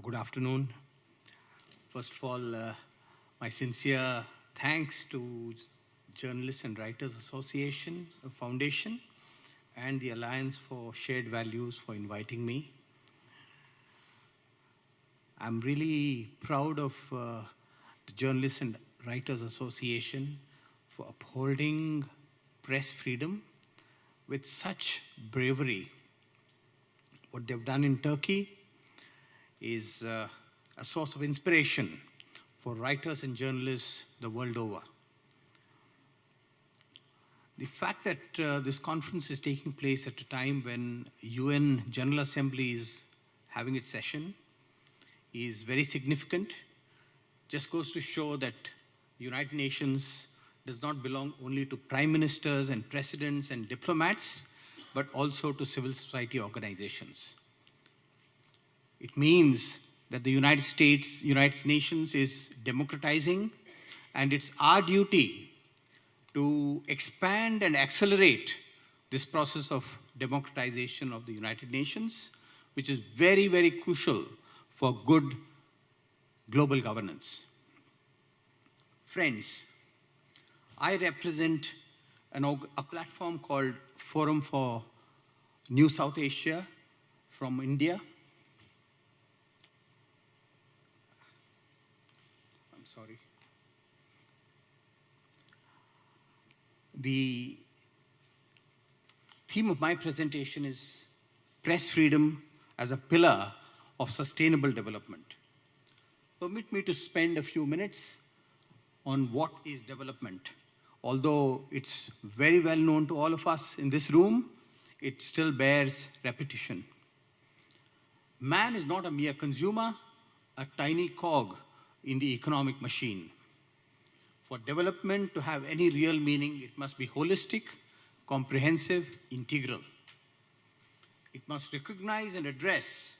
Good afternoon. First of all, my sincere thanks to Journalists and Writers Association Foundation and the Alliance for Shared Values for inviting me. I'm really proud of the Journalists and Writers Association for upholding press freedom with such bravery. What they've done in Turkey is a source of inspiration for writers and journalists the world over. The fact that this conference is taking place at a time when UN General Assembly is having its session is very significant. Just goes to show that the United Nations does not belong only to prime ministers and presidents and diplomats, but also to civil society organizations. It means that the United Nations is democratizing, and it's our duty to expand and accelerate this process of democratization of the United Nations, which is very, very crucial for good global governance. Friends, I represent a platform called Forum for New South Asia from India. I'm sorry. The theme of my presentation is press freedom as a pillar of sustainable development. Permit me to spend a few minutes on what is development. Although it's very well known to all of us in this room, it still bears repetition. Man is not a mere consumer, a tiny cog in the economic machine. For development to have any real meaning, it must be holistic, comprehensive, integral. It must recognize and address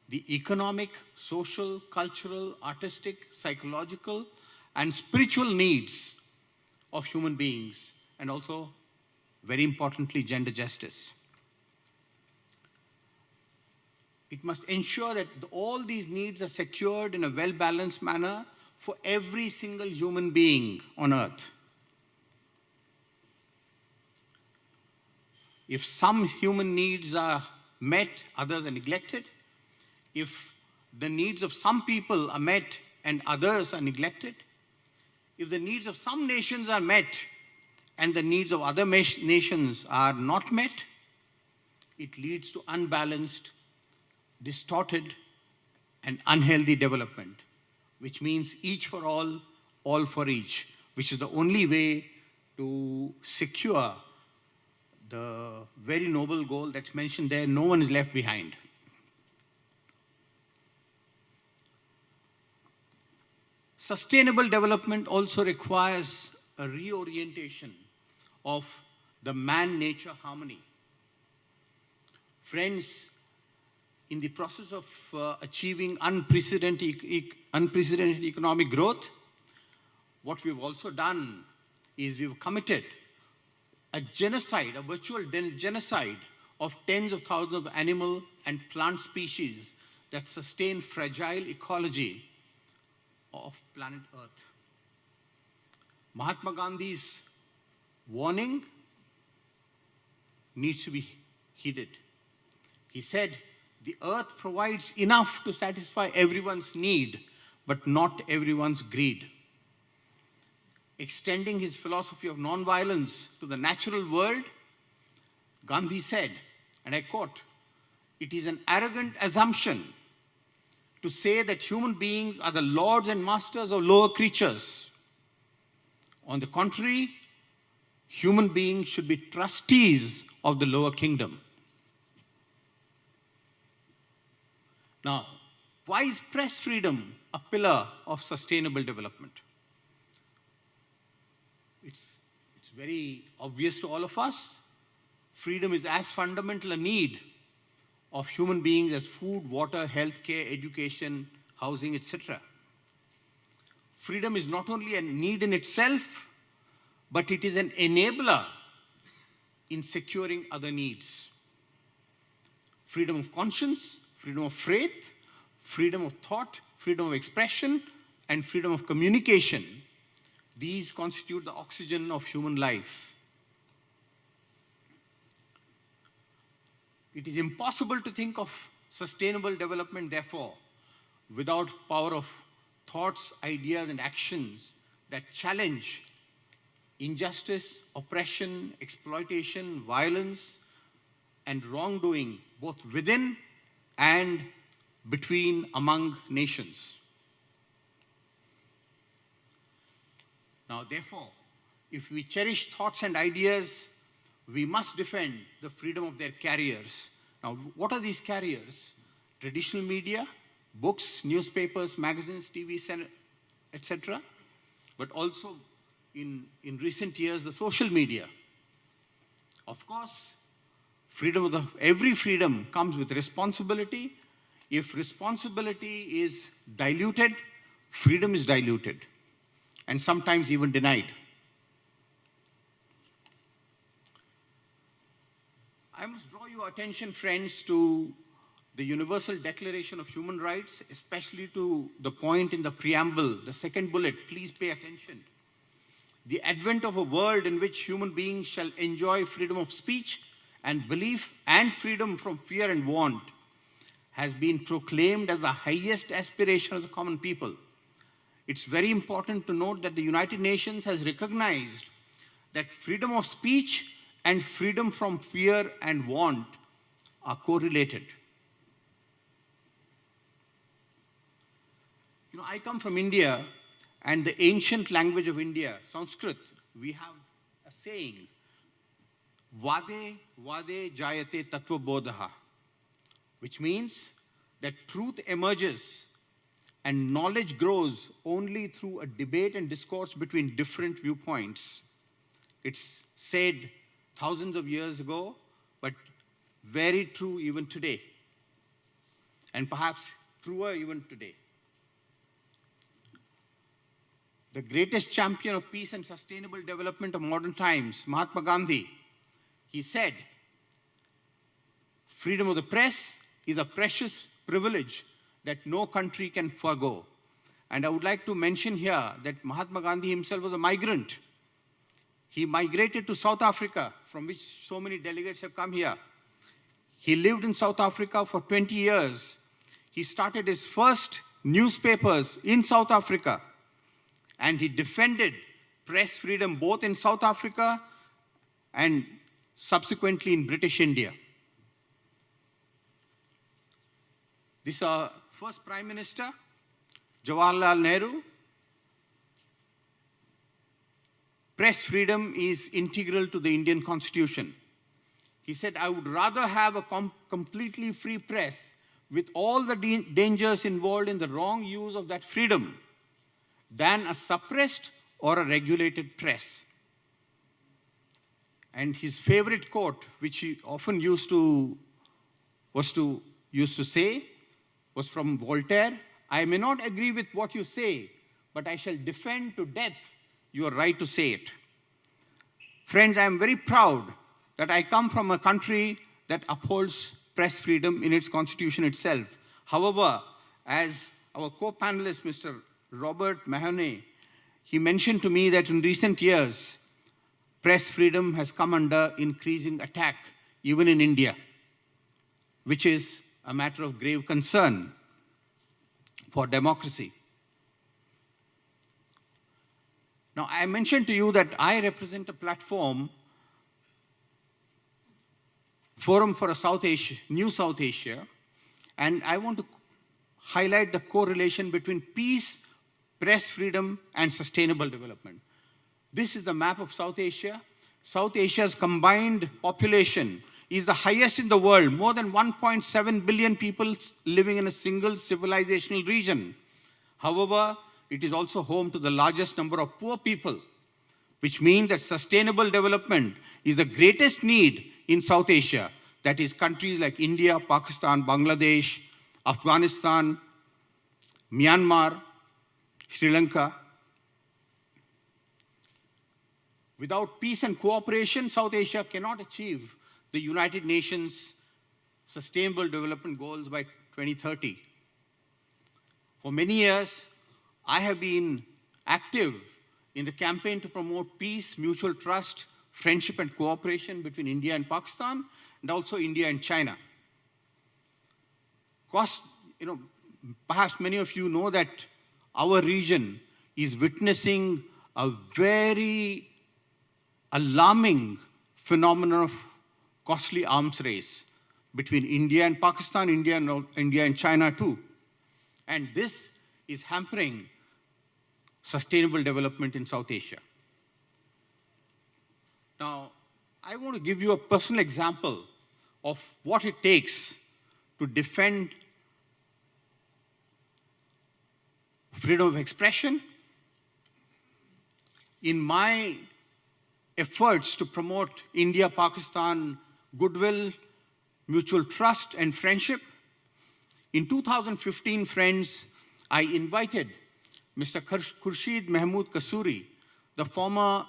the economic, social, cultural, artistic, psychological, and spiritual needs of human beings, and also, very importantly, gender justice. It must ensure that all these needs are secured in a well-balanced manner for every single human being on earth. If some human needs are met, others are neglected. If the needs of some people are met and others are neglected, if the needs of some nations are met and the needs of other nations are not met, it leads to unbalanced, distorted, and unhealthy development, which means each for all for each, which is the only way to secure the very noble goal that's mentioned there: no one is left behind. Sustainable development also requires a reorientation of the man-nature harmony. Friends, in the process of achieving unprecedented economic growth, what we've also done is we've committed a genocide, a virtual genocide of tens of thousands of animal and plant species that sustain fragile ecology of planet Earth. Mahatma Gandhi's warning needs to be heeded. He said, "The earth provides enough to satisfy everyone's need, but not everyone's greed." Extending his philosophy of non-violence to the natural world, Gandhi said, and I quote, "It is an arrogant assumption to say that human beings are the lords and masters of lower creatures. On the contrary, human beings should be trustees of the lower kingdom." Now, why is press freedom a pillar of sustainable development? It's very obvious to all of us. Freedom is as fundamental a need of human beings as food, water, healthcare, education, housing, etc. Freedom is not only a need in itself, but it is an enabler in securing other needs. Freedom of conscience, freedom of faith, freedom of thought, freedom of expression, and freedom of communication. These constitute the oxygen of human life. It is impossible to think of sustainable development, therefore, without power of thoughts, ideas, and actions that challenge injustice, oppression, exploitation, violence, and wrongdoing, both within and between among nations. Now, therefore, if we cherish thoughts and ideas, we must defend the freedom of their carriers. Now, what are these carriers? Traditional media, books, newspapers, magazines, TV, etc. But also, in recent years, the social media. Of course, every freedom comes with responsibility. If responsibility is diluted, freedom is diluted, and sometimes even denied. I must draw your attention, friends, to the Universal Declaration of Human Rights, especially to the point in the preamble, the second bullet. Please pay attention. The advent of a world in which human beings shall enjoy freedom of speech and belief and freedom from fear and want has been proclaimed as the highest aspiration of the common people. It's very important to note that the United Nations has recognized that freedom of speech and freedom from fear and want are correlated. You know, I come from India, and the ancient language of India, Sanskrit, we have a saying, Vade Vade Jayate Tattva Bodha, which means that truth emerges and knowledge grows only through a debate and discourse between different viewpoints. It's said thousands of years ago, but very true even today, and perhaps truer even today. The greatest champion of peace and sustainable development of modern times, Mahatma Gandhi, he said, freedom of the press is a precious privilege that no country can forgo. And I would like to mention here that Mahatma Gandhi himself was a migrant. He migrated to South Africa, from which so many delegates have come here. He lived in South Africa for 20 years. He started his first newspapers in South Africa, and he defended press freedom both in South Africa and subsequently in British India. This is our first Prime Minister, Jawaharlal Nehru. Press freedom is integral to the Indian Constitution. He said, I would rather have a completely free press with all the dangers involved in the wrong use of that freedom than a suppressed or a regulated press. And his favorite quote, which he often used to say, was from Voltaire, I may not agree with what you say, but I shall defend to death your right to say it. Friends, I am very proud that I come from a country that upholds press freedom in its constitution itself. However, as our co-panelist, Mr. Robert Mahoney, he mentioned to me that in recent years, press freedom has come under increasing attack, even in India, which is a matter of grave concern for democracy. Now, I mentioned to you that I represent a platform, Forum for a New South Asia, and I want to highlight the correlation between peace, press freedom, and sustainable development. This is the map of South Asia. South Asia's combined population is the highest in the world, more than 1.7 billion people living in a single civilizational region. However, it is also home to the largest number of poor people, which means that sustainable development is the greatest need in South Asia. That is countries like India, Pakistan, Bangladesh, Afghanistan, Myanmar, Sri Lanka. Without peace and cooperation, South Asia cannot achieve the United Nations Sustainable Development Goals by 2030. For many years, I have been active in the campaign to promote peace, mutual trust, friendship and cooperation between India and Pakistan, and also India and China. Perhaps many of you know that our region is witnessing a very alarming phenomenon of costly arms race between India and Pakistan, India and China too. And this is hampering sustainable development in South Asia. Now, I want to give you a personal example of what it takes to defend freedom of expression. In my efforts to promote India-Pakistan goodwill, mutual trust, and friendship, in 2015, friends, I invited Mr. Khurshid Mahmood Kasuri, the former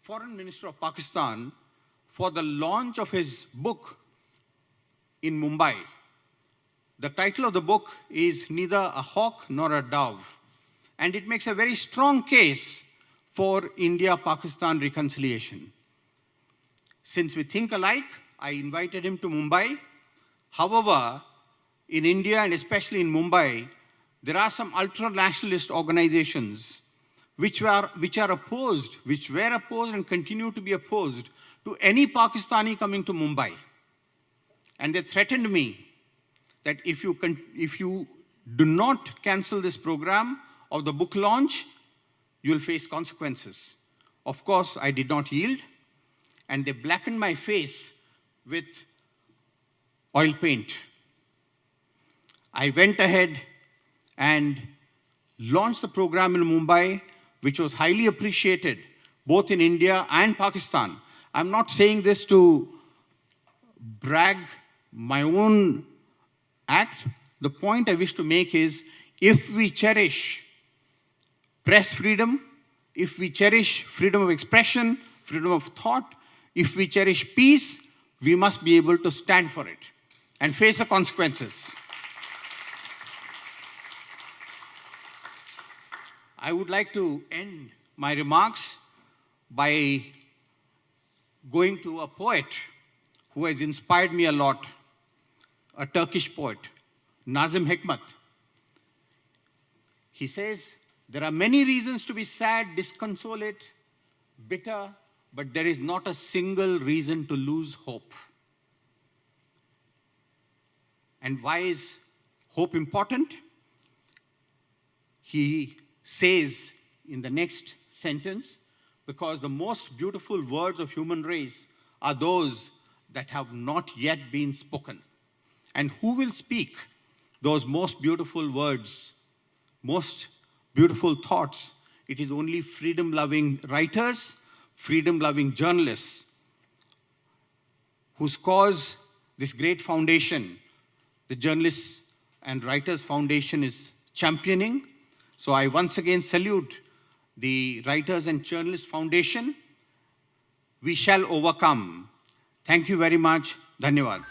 Foreign Minister of Pakistan, for the launch of his book in Mumbai. The title of the book is Neither a Hawk Nor a Dove, and it makes a very strong case for India-Pakistan reconciliation. Since we think alike, I invited him to Mumbai. However, in India and especially in Mumbai, there are some ultra-nationalist organizations which were opposed and continue to be opposed to any Pakistani coming to Mumbai. And they threatened me that if you do not cancel this program of the book launch, you will face consequences. Of course, I did not yield, and they blackened my face with oil paint. I went ahead and launched the program in Mumbai, which was highly appreciated both in India and Pakistan. I'm not saying this to brag my own act. The point I wish to make is, if we cherish press freedom, if we cherish freedom of expression, freedom of thought, if we cherish peace, we must be able to stand for it and face the consequences. I would like to end my remarks by going to a poet who has inspired me a lot, a Turkish poet, Nazim Hikmat. He says, there are many reasons to be sad, disconsolate, bitter, but there is not a single reason to lose hope. And why is hope important? He says in the next sentence, because the most beautiful words of human race are those that have not yet been spoken. And who will speak those most beautiful words, most beautiful thoughts? It is only freedom-loving writers, freedom-loving journalists, whose cause this great foundation, the Journalists and Writers Foundation, is championing. So I once again salute the Writers and Journalists Foundation. We shall overcome. Thank you very much. Dhanyavad.